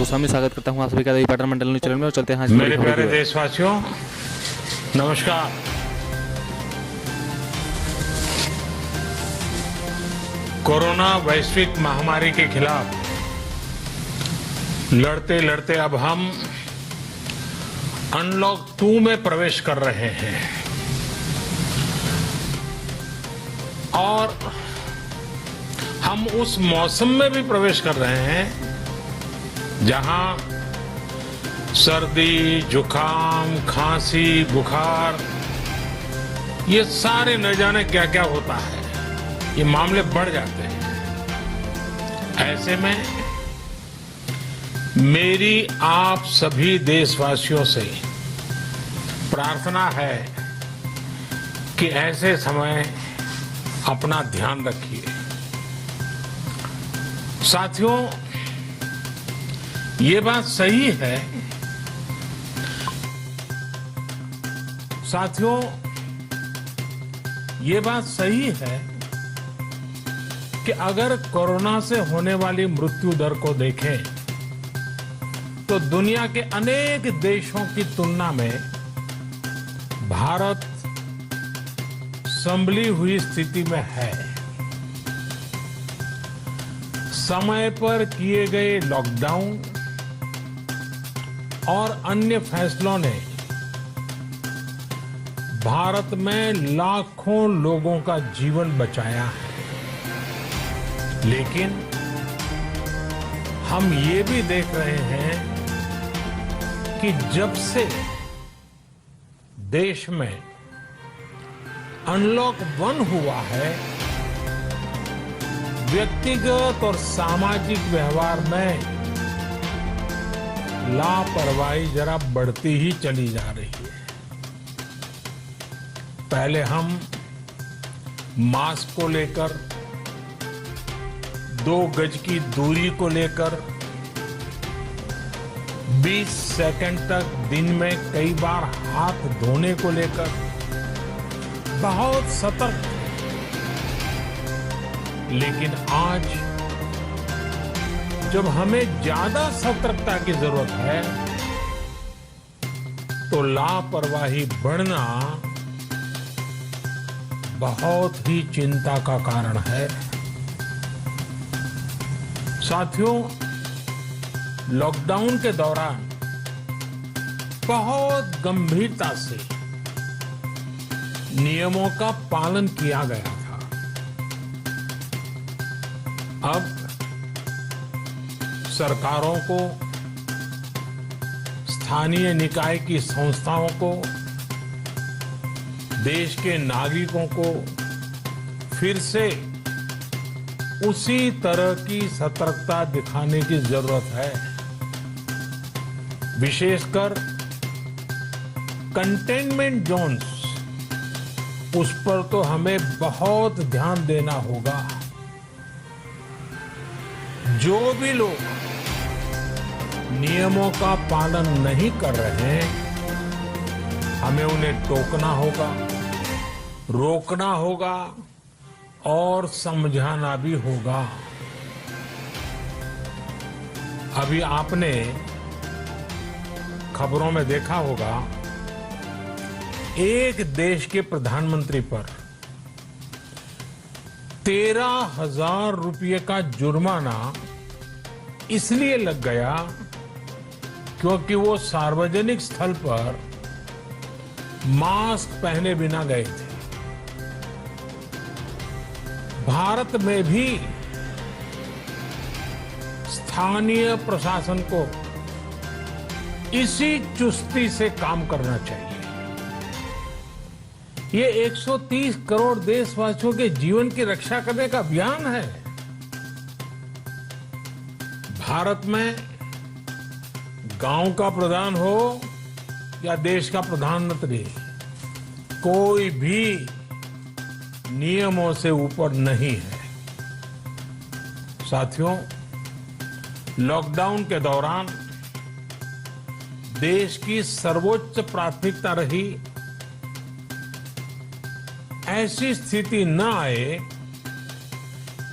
गोस्वामी स्वागत करता हूँ आप सभी का देवी पाटन मंडल न्यूज चैनल में। और चलते हैं आज की मेरे बड़ी खबरों प्यारे की ओर। देशवासियों, नमस्कार। कोरोना वैश्विक महामारी के खिलाफ लड़ते लड़ते अब हम अनलॉक 2 में प्रवेश कर रहे हैं और हम उस मौसम में भी प्रवेश कर रहे हैं जहां सर्दी, जुकाम, खांसी, बुखार, ये सारे न जाने क्या क्या होता है, ये मामले बढ़ जाते हैं। ऐसे में मेरी आप सभी देशवासियों से प्रार्थना है कि ऐसे समय अपना ध्यान रखिए। साथियों, ये बात सही है ये बात सही है कि अगर कोरोना से होने वाली मृत्यु दर को देखें तो दुनिया के अनेक देशों की तुलना में भारत संभली हुई स्थिति में है। समय पर किए गए लॉकडाउन और अन्य फैसलों ने भारत में लाखों लोगों का जीवन बचाया है, लेकिन हम ये भी देख रहे हैं कि जब से देश में अनलॉक 1 हुआ है, व्यक्तिगत और सामाजिक व्यवहार में लापरवाही जरा बढ़ती ही चली जा रही है। पहले हम मास्क को लेकर, 2 गज की दूरी को लेकर 20 सेकंड तक दिन में कई बार हाथ धोने को लेकर बहुत सतर्क थे, लेकिन आज जब हमें ज्यादा सतर्कता की जरूरत है तो लापरवाही बढ़ना बहुत ही चिंता का कारण है। साथियों, लॉकडाउन के दौरान बहुत गंभीरता से नियमों का पालन किया गया था। अब सरकारों को, स्थानीय निकाय की संस्थाओं को, देश के नागरिकों को फिर से उसी तरह की सतर्कता दिखाने की जरूरत है। विशेषकर कंटेनमेंट जोन्स, उस पर तो हमें बहुत ध्यान देना होगा। जो भी लोग नियमों का पालन नहीं कर रहे हैं, हमें उन्हें टोकना होगा, रोकना होगा और समझाना भी होगा। अभी आपने खबरों में देखा होगा, एक देश के प्रधानमंत्री पर 13,000 रुपये का जुर्माना इसलिए लग गया क्योंकि वो सार्वजनिक स्थल पर मास्क पहने बिना गए थे। भारत में भी स्थानीय प्रशासन को इसी चुस्ती से काम करना चाहिए। ये 130 करोड़ देशवासियों के जीवन की रक्षा करने का अभियान है। भारत में गांव का प्रधान हो या देश का प्रधानमंत्री, कोई भी नियमों से ऊपर नहीं है। साथियों, लॉकडाउन के दौरान देश की सर्वोच्च प्राथमिकता रही ऐसी स्थिति न आए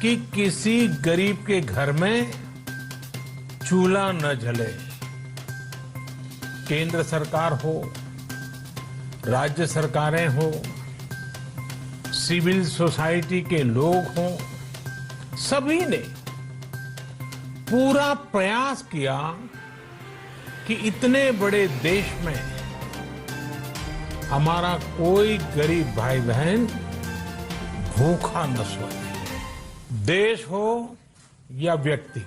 कि किसी गरीब के घर में चूल्हा न जले। केंद्र सरकार हो, राज्य सरकारें हो, सिविल सोसाइटी के लोग हों, सभी ने पूरा प्रयास किया कि इतने बड़े देश में हमारा कोई गरीब भाई बहन भूखा न सोए। देश हो या व्यक्ति,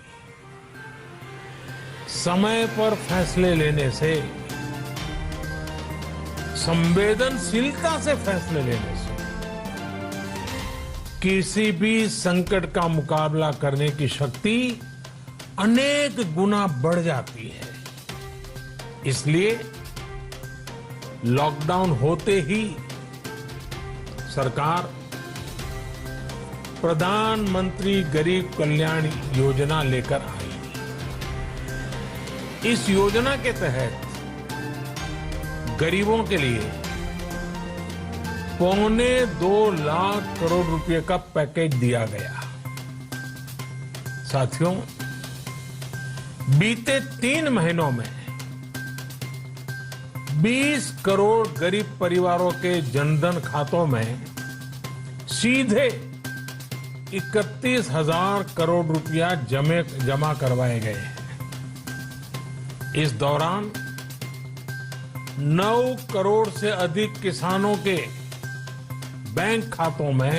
समय पर फैसले लेने से, संवेदनशीलता से फैसले लेने से किसी भी संकट का मुकाबला करने की शक्ति अनेक गुना बढ़ जाती है। इसलिए लॉकडाउन होते ही सरकार प्रधानमंत्री गरीब कल्याण योजना लेकर आई। इस योजना के तहत गरीबों के लिए 2.25 लाख करोड़ रुपए का पैकेज दिया गया। साथियों, बीते 3 महीनों में 20 करोड़ गरीब परिवारों के जनधन खातों में सीधे 31,000 करोड़ रुपया जमा करवाए गए हैं। इस दौरान 9 करोड़ से अधिक किसानों के बैंक खातों में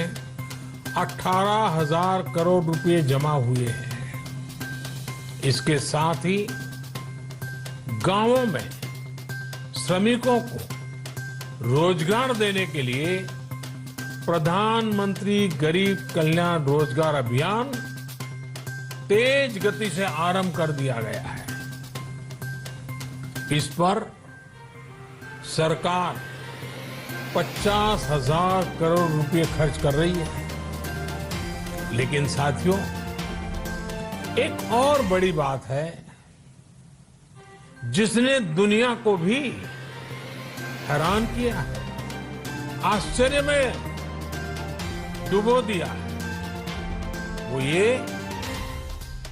18,000 करोड़ रुपए जमा हुए हैं। इसके साथ ही गांवों में श्रमिकों को रोजगार देने के लिए प्रधानमंत्री गरीब कल्याण रोजगार अभियान तेज गति से आरंभ कर दिया गया है। इस पर सरकार 50,000 करोड़ रुपए खर्च कर रही है। लेकिन साथियों, एक और बड़ी बात है जिसने दुनिया को भी हैरान किया है, आश्चर्य में डुबो दिया है। वो ये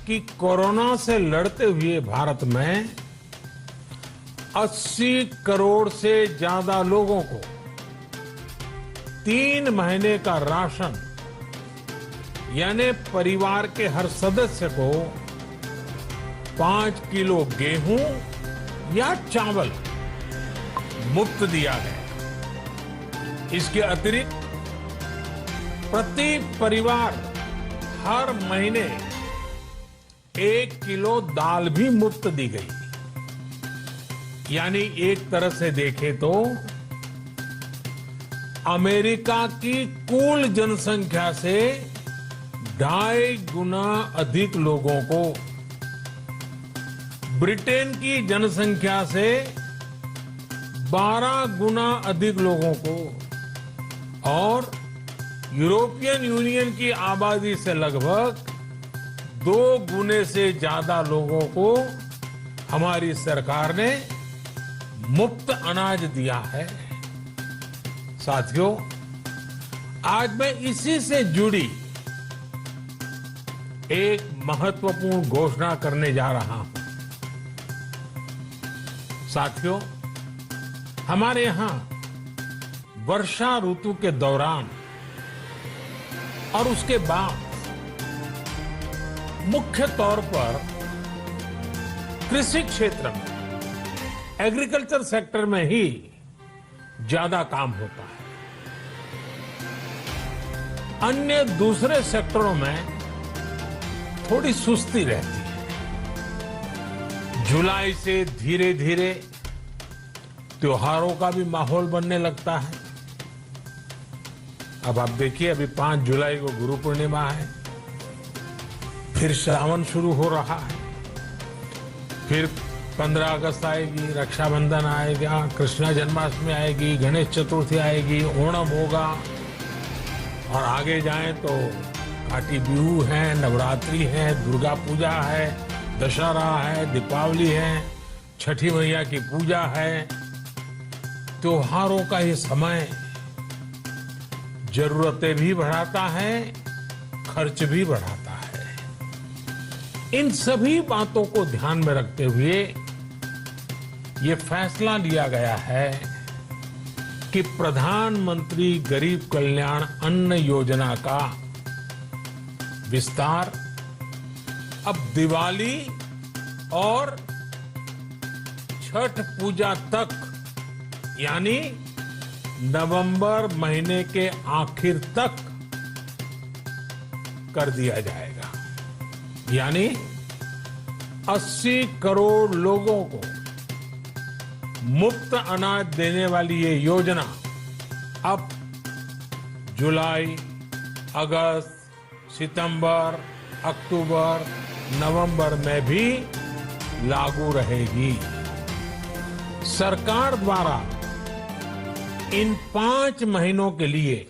कि कोरोना से लड़ते हुए भारत में 80 करोड़ से ज्यादा लोगों को 3 महीने का राशन, यानी परिवार के हर सदस्य को 5 किलो गेहूं या चावल मुफ्त दिया गया। इसके अतिरिक्त प्रति परिवार हर महीने 1 किलो दाल भी मुफ्त दी गई। यानी एक तरह से देखें तो अमेरिका की कुल जनसंख्या से 2.5 गुना अधिक लोगों को, ब्रिटेन की जनसंख्या से 12 गुना अधिक लोगों को और यूरोपियन यूनियन की आबादी से लगभग 2 गुने से ज्यादा लोगों को हमारी सरकार ने मुफ्त अनाज दिया है। साथियों, आज मैं इसी से जुड़ी एक महत्वपूर्ण घोषणा करने जा रहा हूं। साथियों, हमारे यहां वर्षा ऋतु के दौरान और उसके बाद मुख्य तौर पर कृषि क्षेत्र में, एग्रीकल्चर सेक्टर में ही ज्यादा काम होता है। अन्य दूसरे सेक्टरों में थोड़ी सुस्ती रहती है। जुलाई से धीरे धीरे त्योहारों का भी माहौल बनने लगता है। अब आप देखिए, अभी 5 जुलाई को गुरु पूर्णिमा है, फिर श्रावण शुरू हो रहा है, फिर 15 अगस्त आएगी, रक्षाबंधन आएगा, कृष्ण जन्माष्टमी आएगी, गणेश चतुर्थी आएगी, ओणम होगा और आगे जाएं तो काटी बिहू है, नवरात्रि है, दुर्गा पूजा है, दशहरा है, दीपावली है, छठी मैया की पूजा है। त्योहारों का ये समय जरूरतें भी बढ़ाता है, खर्च भी बढ़ाता है। इन सभी बातों को ध्यान में रखते हुए ये फैसला लिया गया है कि प्रधानमंत्री गरीब कल्याण अन्न योजना का विस्तार अब दिवाली और छठ पूजा तक यानी नवंबर महीने के आखिर तक कर दिया जाएगा। यानी 80 करोड़ लोगों को मुफ्त अनाज देने वाली ये योजना अब जुलाई, अगस्त, सितंबर, अक्टूबर, नवंबर में भी लागू रहेगी। सरकार द्वारा इन 5 महीनों के लिए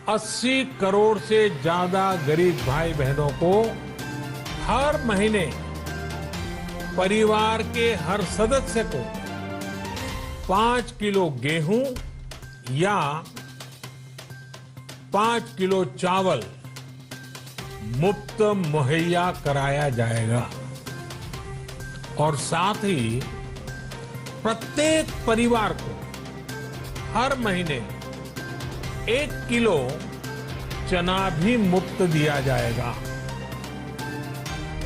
80 करोड़ से ज्यादा गरीब भाई बहनों को हर महीने परिवार के हर सदस्य को 5 किलो गेहूं या 5 किलो चावल मुफ्त मुहैया कराया जाएगा और साथ ही प्रत्येक परिवार को हर महीने 1 किलो चना भी मुफ्त दिया जाएगा।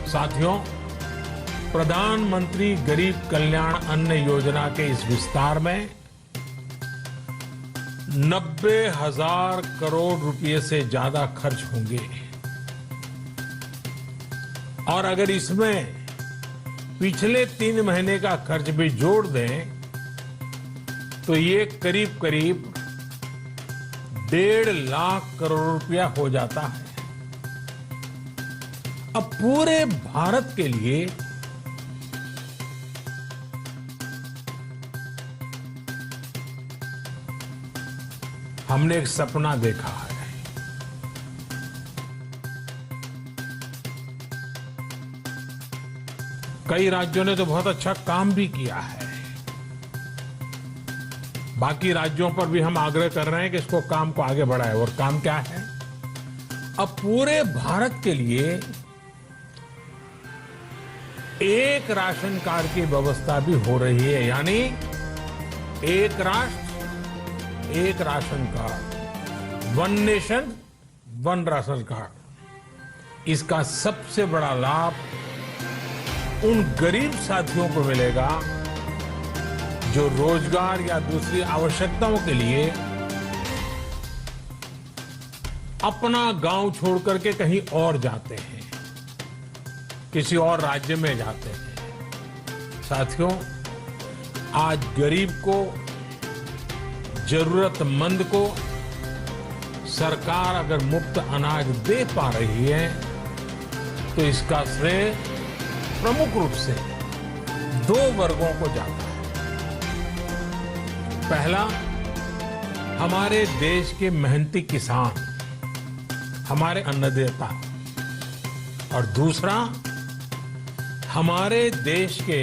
साथियों, प्रधानमंत्री गरीब कल्याण अन्न योजना के इस विस्तार में 90,000 करोड़ रुपए से ज्यादा खर्च होंगे और अगर इसमें पिछले 3 महीने का खर्च भी जोड़ दें तो ये करीब करीब 1.5 लाख करोड़ रुपया हो जाता है। अब पूरे भारत के लिए हमने एक सपना देखा है। कई राज्यों ने तो बहुत अच्छा काम भी किया है। बाकी राज्यों पर भी हम आग्रह कर रहे हैं कि इसको काम को आगे बढ़ाएं। और काम क्या है? अब पूरे भारत के लिए एक राशन कार्ड की व्यवस्था भी हो रही है, यानी एक राष्ट्र एक ration card, 1 nation 1 ration card. इसका सबसे बड़ा लाभ उन गरीब साथियों को मिलेगा जो रोजगार या दूसरी आवश्यकताओं के लिए अपना गांव छोड़ करके कहीं और जाते हैं, किसी और राज्य में जाते हैं। साथियों, आज गरीब को, जरूरतमंद को सरकार अगर मुफ्त अनाज दे पा रही है तो इसका श्रेय प्रमुख रूप से 2 वर्गों को जाता है। पहला, हमारे देश के मेहनती किसान, हमारे अन्नदाता, और दूसरा हमारे देश के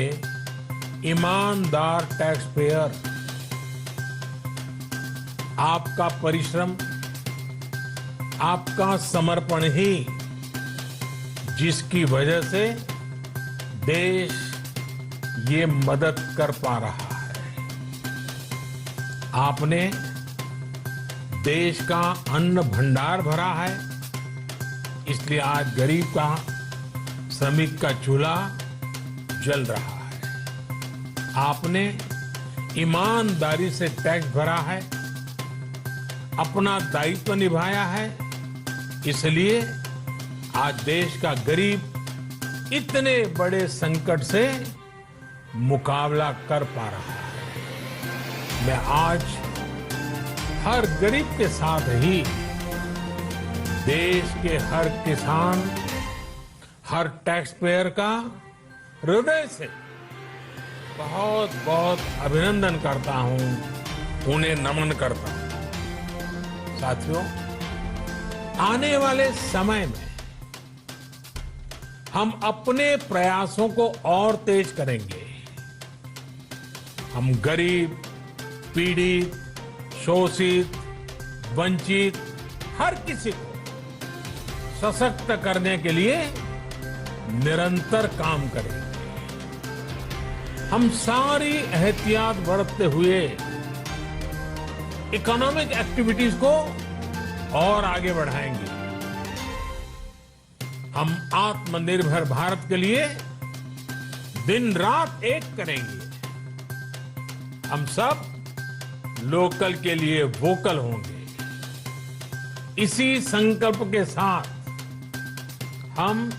ईमानदार टैक्स पेयर। आपका परिश्रम, आपका समर्पण ही जिसकी वजह से देश ये मदद कर पा रहा है। आपने देश का अन्न भंडार भरा है, इसलिए आज गरीब का, श्रमिक का चूल्हा जल रहा है। आपने ईमानदारी से टैक्स भरा है, अपना दायित्व निभाया है, इसलिए आज देश का गरीब इतने बड़े संकट से मुकाबला कर पा रहा है। मैं आज हर गरीब के साथ ही देश के हर किसान, हर टैक्स पेयर का हृदय से बहुत बहुत अभिनंदन करता हूं, उन्हें नमन करता हूं। साथियों, आने वाले समय में हम अपने प्रयासों को और तेज करेंगे। हम गरीब, पीड़ित, शोषित, वंचित हर किसी को सशक्त करने के लिए निरंतर काम करें। हम सारी एहतियात बरतते हुए इकोनॉमिक एक्टिविटीज को और आगे बढ़ाएंगे। हम आत्मनिर्भर भारत के लिए दिन रात एक करेंगे। हम सब लोकल के लिए वोकल होंगे। इसी संकल्प के साथ हम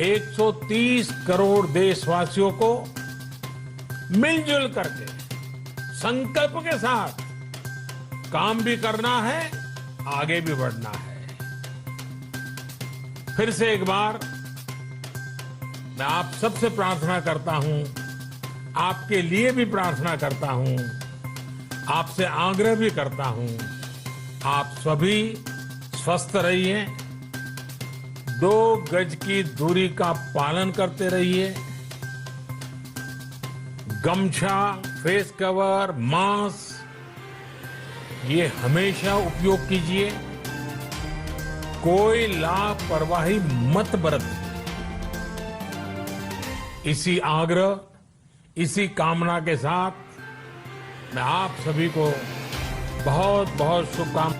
130 करोड़ देशवासियों को मिलजुल करके संकल्प के साथ काम भी करना है, आगे भी बढ़ना है। फिर से एक बार मैं आप सबसे प्रार्थना करता हूं, आपके लिए भी प्रार्थना करता हूं, आपसे आग्रह भी करता हूं, आप सभी स्वस्थ रहिए, 2 गज की दूरी का पालन करते रहिए, गमछा, फेस कवर, मास्क ये हमेशा उपयोग कीजिए। कोई लापरवाही मत बरतिए। इसी आग्रह, इसी कामना के साथ मैं आप सभी को बहुत बहुत शुभकामनाएं